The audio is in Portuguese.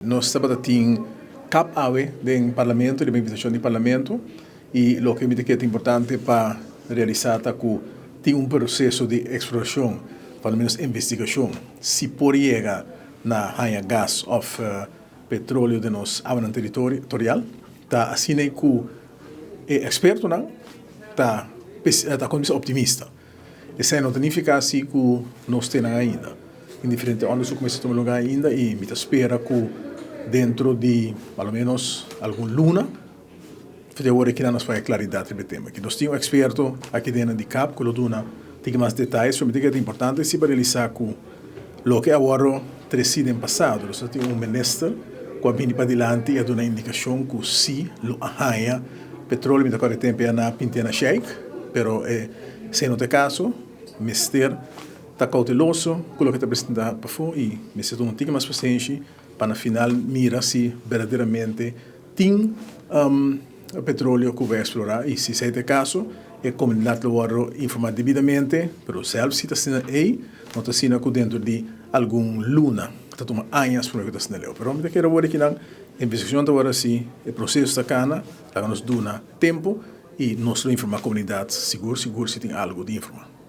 Nós estamos tendo cap ave do parlamento, de invitação do parlamento, e o que me é importante para realizar é que tem processo de exploração, pelo menos investigação, se por chegar na raia gas ou petróleo de nosso área territorial, tá assim que o experto não tá optimista. Isso não significa assim que nós temos ainda. Em diferentes anos começa a tomar lugar ainda e me espera que dentro de, pelo menos, algum luna, agora que nós vamos claridade sobre o tema. Que nós temos um experto aqui dentro de CAP, que tem mais detalhes, sobre o que é importante, se para realizar que o que agora tem passado, nós temos um ministro que vem para adiante e dá uma indicação que se o arranha petróleo, me agora tempo é na pintena shake, mas se não é caso, o ministério está cauteloso com o que está apresentado para fora e o ministério não tem mais paciência para no final mirar se verdadeiramente tem petróleo que vai explorar e se é o caso, a comunidade vai informar devidamente, mas se está sendo aí, não está sendo que dentro de algum luna, está tomando anos para que está sendo aí. Mas eu quero ver que a investigação agora sim, o processo está cana, está nos dando tempo e nós informar a comunidade seguro se tem algo de informar.